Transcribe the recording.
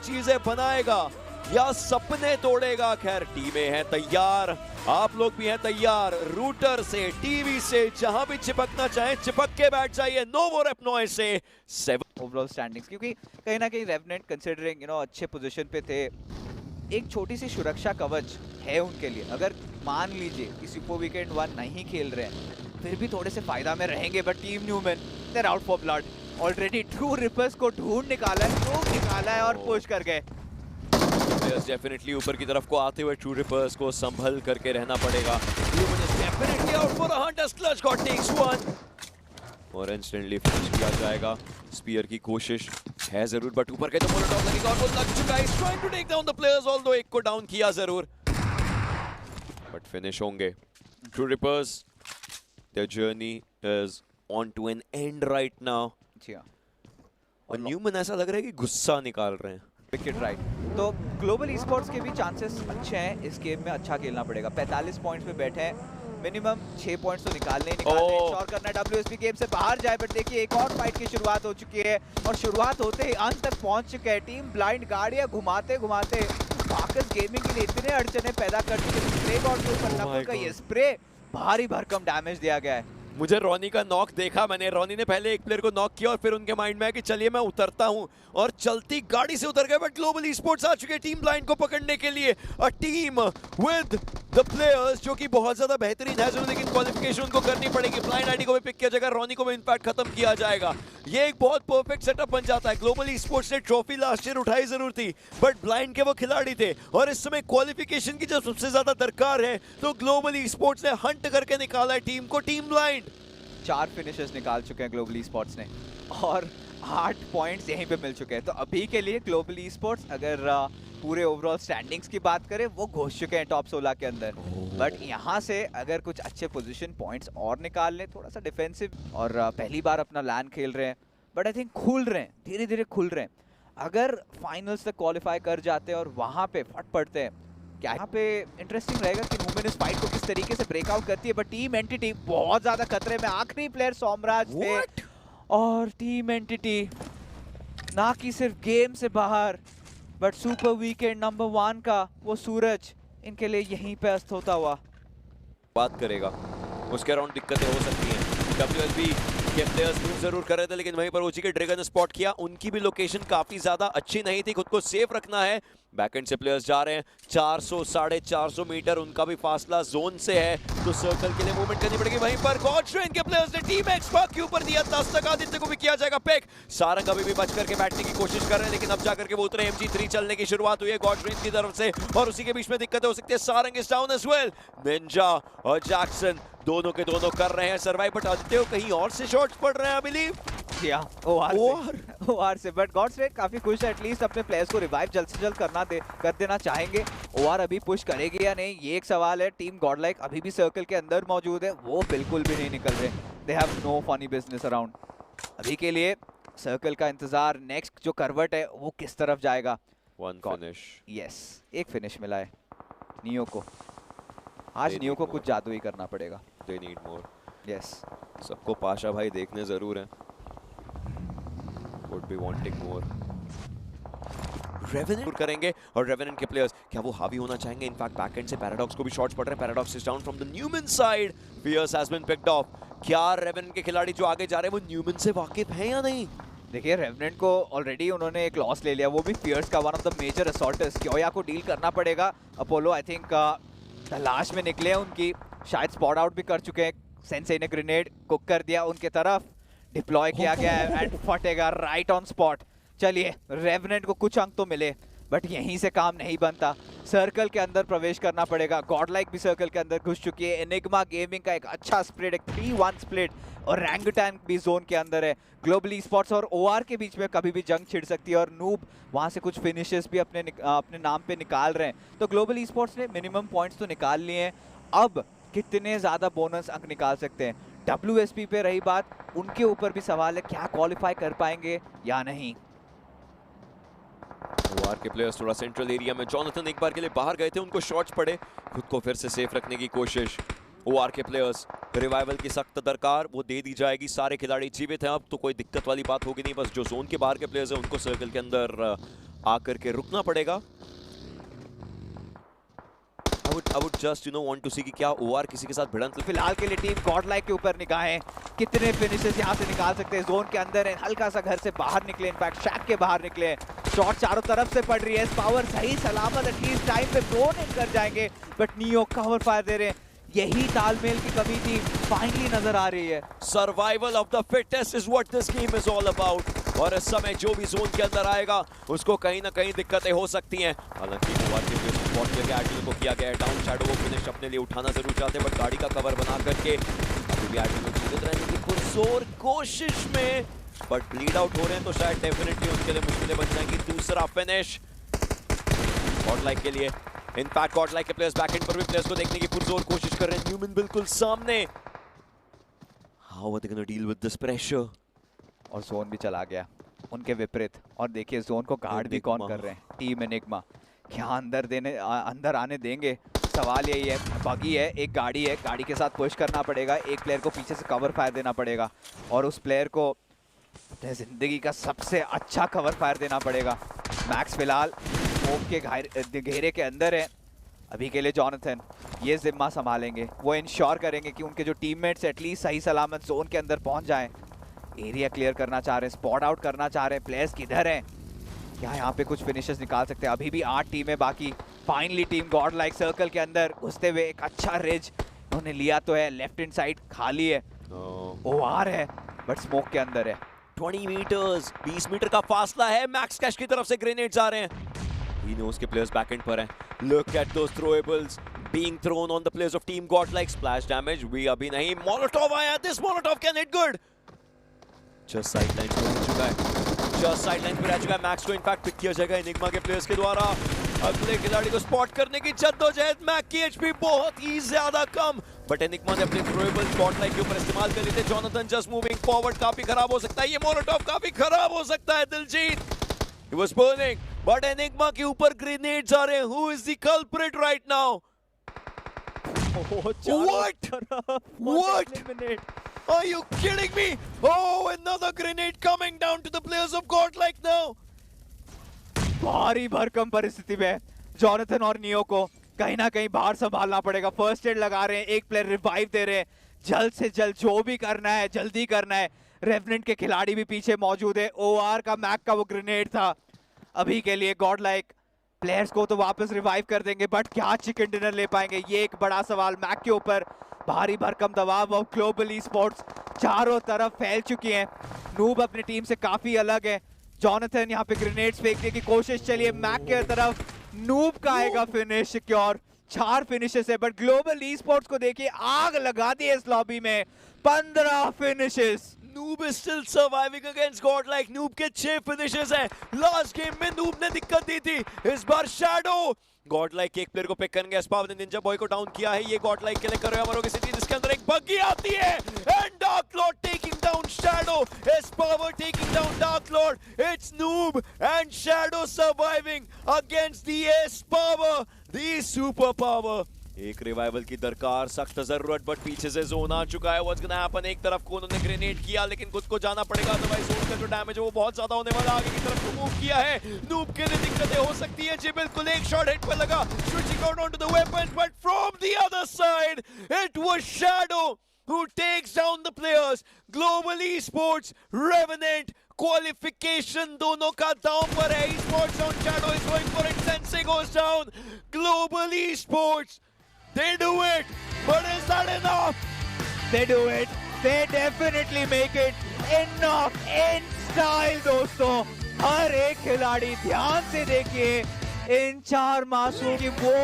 चीजें बनाएगा या सपने तोड़ेगा। खैर टीमें हैं तैयार, आप लोग भी हैं तैयार। रूटर से, टीवी से, जहां भी चिपकना चाहे चिपक के बैठ जाइए। नो मोर एपनॉइज से 7 ओवरऑल स्टैंडिंग्स, क्योंकि कहीं ना कहीं रेवेनेंट कंसिडरिंग अच्छे पोजीशन पे थे, एक छोटी सी सुरक्षा कवच है उनके लिए। अगर मान लीजिए कि सुपर वीकेंड 1 नहीं खेल रहे हैं, फिर भी थोड़े से फायदा में रहेंगे। But team Numen they're out for blood already. True Rippers को ढूंढ निकाला है और पुश कर गए। डेफिनेटली ऊपर की तरफ को आते हुए ट्रू रिपर्स को संभल करके रहना पड़ेगा। Human is definitely out for a hunt as clutch God takes one और इंस्टेंटली फिनिश किया जाएगा। स्पीयर की कोशिश है जरूर, बट ऊपर के जो मोलोटॉव लगेगा और वो लग चुका है। Is trying to take down the players, although एक को डाउन किया जरूर, बट फिनिश होंगे। True reapers, their journey is on to an end right now. जी हां, और न्यूमन ऐसा लग रहा है कि गुस्सा निकाल रहे हैं। Wicket right. तो ग्लोबल ई-स्पोर्ट्स के भी चांसेस अच्छे हैं। इस गेम में अच्छा खेलना पड़ेगा। 45 पॉइंट्स पे बैठे हैं, मिनिमम 6 पॉइंट्स तो निकालने इंश्योर करना है। डब्ल्यूएसपी गेम से बाहर जाए, बट देखिए एक और फाइट की शुरुआत हो चुकी है और शुरुआत होते ही अंत तक पहुंच चुके हैं। टीम ब्लाइंड गाड़ियां घुमाते घुमाते बाकस गेमिंग के लिए इतने अड़चने पैदा कर चुके हैं। स्प्रे गॉड के ऊपर नकल का ये स्प्रे भारी भरकम डैमेज दिया गया है। मुझे रॉनी का नॉक देखा मैंने। रॉनी ने पहले एक प्लेयर को नॉक किया और फिर उनके माइंड में आया कि चलिए मैं उतरता हूं, और चलती गाड़ी से उतर गए। बट ग्लोबल ई-स्पोर्ट्स आ चुके हैं टीम ब्लाइंड को पकड़ने के लिए। A team with the players जो कि बहुत ज्यादा बेहतरीन है, लेकिन क्वालिफिकेशन उनको करनी पड़ेगी। ब्लाइंड आईडी को भी पिक किया जाएगा, रॉनी को भी इनफैक्ट खत्म किया जाएगा। ये एक बहुत परफेक्ट सेटअप बन जाता है। ग्लोबल ई-स्पोर्ट्स ने ट्रॉफी लास्ट ईयर उठाई जरूर थी, बट ब्लाइंड के वो खिलाड़ी थे और इस समय क्वालिफिकेशन की जब सबसे ज्यादा दरकार है, तो ग्लोबल ई-स्पोर्ट्स ने हंट करके निकाला है टीम को। टीम ब्लाइंड 4 फिनिशेस निकाल चुके हैं ग्लोबल ई-स्पोर्ट्स ने और 8 पॉइंट्स यहीं पे मिल चुके हैं। तो अभी के लिए ग्लोबल ई-स्पोर्ट्स अगर पूरे ओवरऑल स्टैंडिंग्स की बात करें, वो घुस चुके हैं टॉप 16 के अंदर। बट यहाँ से अगर कुछ अच्छे पोजीशन पॉइंट्स और निकाल लें, थोड़ा सा डिफेंसिव, और पहली बार अपना लैंड खेल रहे हैं, बट आई थिंक खुल रहे हैं, धीरे धीरे खुल रहे हैं। अगर फाइनल्स तक क्वालिफाई कर जाते हैं और वहाँ पे फट पड़ते हैं, क्या यहाँ पे इंटरेस्टिंग रहेगा कि न्यूमन इस फाइट को किस तरीके से ब्रेकआउट करती है। बट टीम एंटिटी बहुत ज्यादा खतरे में। आखिरी प्लेयर सोमराज थे और टीम एंटिटी ना कि सिर्फ गेम से बाहर, बट सुपर वीकेंड नंबर 1 का वो सूरज इनके लिए यहीं पे अस्त होता हुआ बात करेगा। उसके अराउंड दिक्कतें हो सकती हैं। डब्ल्यूएसबी के प्लेयर्स मूव जरूर कर रहे थे, लेकिन वहीं पर ओजी के ड्रैगन ने स्पॉट किया। उनकी भी लोकेशन काफी ज्यादा अच्छी नहीं थी, खुद को सेफ रखना है। बैकएंड से प्लेयर्स जा रहे हैं 400 450 मीटर उनका भी फासला जोन से है, तो सर्कल के लिए मूवमेंट करनी पड़ेगी। वहीं पर गॉडस्ट्रेन के प्लेयर्स ने टीम एक्सपर्ट के ऊपर दिया 10 तक। आदित्य को भी किया जाएगा पिक। सारंग अभी भी बच करके बैठने की कोशिश कर रहे हैं, लेकिन अब जाकर के वो उतरे। MG3 चलने की शुरुआत हुई है गॉडस्ट्रेन की तरफ से, और उसी के बीच में दिक्कतें हो सकती है। Sarang is down as well. Ninja और जैक्सन दोनों के दोनों कर रहे हैं सर्वाइव, बट आदित्य कहीं और से शॉट्स पड़ रहे हैं आई बिलीव। ओआर से। बट गॉडस्ट्रेन काफी खुश है, एटलीस्ट अपने प्लेयर्स को रिवाइव जल्द से जल्द कर देना चाहेंगे। ओआर अभी पुश करेगी या नहीं, ये एक सवाल है। टीम गॉडलाइक अभी भी सर्कल के अंदर मौजूद है, वो बिल्कुल भी नहीं निकल रहे। They have no funny business around. अभी के लिए सर्कल का इंतजार, नेक्स्ट जो करवट है वो किस तरफ जाएगा। वन फिनिश, यस, एक फिनिश मिला है नियो को। आज नियो को कुछ जादू ही करना पड़ेगा। They need more. यस, सबको पाशा भाई देखने जरूर हैं। would be wanting more। Revenant करेंगे, और रेवेनेंट के प्लेयर्स क्या वो हावी होना चाहेंगे? इनफैक्ट बैकएंड से पैराडॉक्स को भी शॉट्स पड़ रहे हैं। Paradox is down from the Numen side. Fierce has been picked off. क्या रेवेनेंट के खिलाड़ी जो आगे जा रहे हैं वो न्यूमन से वाकिफ हैं या नहीं? देखिए रेवेनेंट को ऑलरेडी उन्होंने एक लॉस ले लिया, वो भी फियर्स का, वन ऑफ द मेजर असॉल्टर्स। क्योया को डील करना पड़ेगा। अपोलो आई थिंक तलाश में निकले हैं उनकी, शायद स्पॉट आउट भी कर चुके हैं। सेंसेई ने ग्रेनेड कुक कर दिया उनके तरफ, डिप्लॉय किया गया है एंड फटेगा राइट ऑन स्पॉट। चलिए रेवेनेंट को कुछ अंक तो मिले, बट यहीं से काम नहीं बनता, सर्कल के अंदर प्रवेश करना पड़ेगा। गॉडलाइक भी सर्कल के अंदर घुस चुकी है। एनिग्मा गेमिंग का एक अच्छा स्प्लिट, एक 3-1 स्प्लिट, और रैंगटैन भी जोन के अंदर है। ग्लोबल ई-स्पोर्ट्स और ओआर के बीच में कभी भी जंग छिड़ सकती है, और नूब वहां से कुछ फिनिशेस भी अपने नाम पे निकाल रहे हैं। तो ग्लोबल ई-स्पोर्ट्स ने मिनिमम पॉइंट्स तो निकाल लिए हैं, अब कितने ज्यादा बोनस अंक निकाल सकते हैं। डब्ल्यूएसपी पे रही बात, उनके ऊपर भी सवाल है, क्या क्वालिफाई कर पाएंगे या नहीं। ओआर के प्लेयर्स थोड़ा सेंट्रल एरिया में, जॉनथन एक बार के लिए बाहर गए थे, उनको शॉट्स पड़े, खुद को फिर से सेफ रखने की कोशिश। ओआर के प्लेयर्स रिवाइवल की सख्त दरकार, वो दे दी जाएगी। सारे खिलाड़ी जीवित हैं अब, तो कोई दिक्कत वाली बात होगी नहीं। बस जो जोन के बाहर के प्लेयर्स हैं उनको सर्कल के अंदर आकर के रुकना पड़ेगा। I would just want to see कि क्या OR किसी के साथ भिड़ंत। फिलहाल के लिए टीम गॉडलाइक के ऊपर निगाहें, कितने फिनिशेस यहाँ से निकाल सकते हैं। जोन के अंदर है, हल्का सा घर से बाहर निकले, इनफैक्ट शैक के बाहर निकले। शॉट चारों तरफ से पड़ रही है, पावर सही सलामत एटलीस्ट टाइम पे ड्रोन इन कर जाएंगे, बट नियो कवर फायर दे रहे हैं। यही तालमेल की कमी थी, फाइनली नजर आ रही है। Survival of the fittest is what this game is all about. और इस समय जो भी जोन के अंदर आएगा उसको कहीं ना कहीं दिक्कतें हो सकती हैं। हालांकि स्पॉट करके एडमिन को किया गया है डाउन। शैडो को फिनिश अपने लिए उठाना जरूर चाहते हैं, बट गाड़ी का कवर बना करके अभी भी एडमिन जीवित रहने की पुरजोर कोशिश में, बट ब्लीड आउट हो रहे हैं तो शायद डेफिनेटली उनके लिए मुश्किलें बन जाएंगी। दूसरा फिनिश गॉडलाइक के लिए। इनफैक्ट गॉडलाइक के प्लेयर्स बैकएंड पर भी प्लेयर्स को देखने की पुरजोर कोशिश कर रहे हैं। न्यूमन बिल्कुल सामने। How are they gonna deal with this pressure? और जोन भी चला गया उनके विपरीत। और देखिए जोन को गार्ड भी कौन कर रहे हैं, टीम एनिग्मा। क्या अंदर आने देंगे? सवाल यही है। बगी है, एक गाड़ी है, गाड़ी के साथ पुश करना पड़ेगा। एक प्लेयर को पीछे से कवर फायर देना पड़ेगा और उस प्लेयर को अपने जिंदगी का सबसे अच्छा कवर फायर देना पड़ेगा। मैक्स फिलहाल स्मोक के घेरे के अंदर है। अभी के लिए जॉनथन ये जिम्मा संभालेंगे, वो इंश्योर करेंगे कि उनके जो टीममेट्स एटलीस्ट सही सलामत जोन के अंदर पहुंच जाएं। एरिया क्लियर करना चाह रहे हैं, स्पॉट आउट करना चाह रहे हैं। प्लेयर्स किधर हैं? क्या यहाँ पे कुछ फिनिशेस निकाल सकते हैं? अभी भी 8 टीमें बाकी। फाइनली टीम गॉडलाइक सर्कल के अंदर घुसते हुए एक अच्छा रिज उन्होंने लिया तो है। लेफ्ट हैंड साइड खाली है, ओआर है, बट स्मोक के अंदर है। 20 मीटर्स, 20 मीटर का फासला है। मैक्स कैश की तरफ से ग्रेनेड्स आ रहे हैं। He knows के प्लेयर्स बैकएंड पर हैं। Look at those throwables being thrown on the players of team Godlike. Splash damage भी अभी नहीं। Molotov आया। This Molotov can hit good. Just sideline पे रह चुका है। Just sideline पे रह चुका है। मैक्स को इनफैक्ट पिक किया जाएगा एनिग्मा के प्लेयर्स के द्वारा। अगले खिलाड़ी को स्पॉट करने की जद्दोजहद। मैक की एचपी बहुत ही ज्यादा कम, बट एनिग्मा ने अपने थ्रोएबल गॉडलाइक के ऊपर इस्तेमाल कर लिए थे। जॉनथन जस्ट मूविंग फॉरवर्ड, काफी खराब हो सकता है ये मोलोटॉव, काफी खराब हो सकता है। Diljit he was burning, but enigma के ऊपर ग्रेनेड्स आ रहे हैं। Who is the culprit right now? What? Are you kidding me? Oh, another grenade coming down to the players of Godlike now. भारी भरकम परिस्थिति में जॉनथन और नियो को कहीं ना कहीं बाहर संभालना पड़ेगा। फर्स्ट एड लगा रहे हैं, एक प्लेयर रिवाइव दे रहे हैं। जल्द से जल्द जो भी करना है जल्दी करना है। रेवनेंट के खिलाड़ी भी पीछे मौजूद है। ओआर का मैक का वो ग्रेनेड था। अभी के लिए गॉडलाइक प्लेयर्स को तो वापस रिवाइव कर देंगे, बट क्या चिकन डिनर ले पाएंगे, ये एक बड़ा सवाल। मैक के ऊपर भारी भरकम दबाव और ग्लोबल ई स्पोर्ट्स चारों तरफ फैल चुकी हैं। नूब अपनी टीम से काफी अलग है। जॉनथन यहाँ पे ग्रेनेड्स फेंकने की कोशिश, चलिए मैक के तरफ नूब का आएगा फिनिश सिक्योर। 4 फिनिशेस है, बट ग्लोबल ई स्पोर्ट्स को देखिए आग लगा दी है इस लॉबी में। 15 finishes. Noob is still surviving against Godlike. Noob के 6 फिनिशेस हैं। लास्ट गेम में Noob ने दिक्कत दी थी, इस बार शैडो Godlike के एक प्लेयर को पिक करेंगे। एस्पावर ने निंजा बॉय को डाउन किया है। ये Godlike के लिए कर रहे हैं की सिटी, जिसके अंदर एक बग्गी आती है and Dark Lord taking down Shadow. Aspower taking down Dark Lord. It's Noob and Shadow surviving against the Aspower, the super power. एक रिवाइवल की दरकार, सख्त जरूरत, बट पीछे से जोन आ चुका है। What's gonna happen? एक तरफ को उन्होंने ग्रेनेड किया, लेकिन खुद को जाना पड़ेगा, अदरवाइज जोन का जो डैमेज है वो बहुत ज्यादा होने वाला। आगे की तरफ को मूव किया है। नूब के लिए दिक्कतें हो सकती है जी, बिल्कुल एक शॉट हिट पे लगा। Switching out on to the weapons, but from the other side it was Shadow who takes down the players. Global Esports, Revenant, qualification दोनों का दांव पर है। Esports on Shadow is going for it. Sensei goes down. Global Esports, they do it, but is that enough? They do it. They definitely make it. Enough in style दोस्तों। हर एक खिलाड़ी ध्यान से देखिए इन 4 मासूम की वो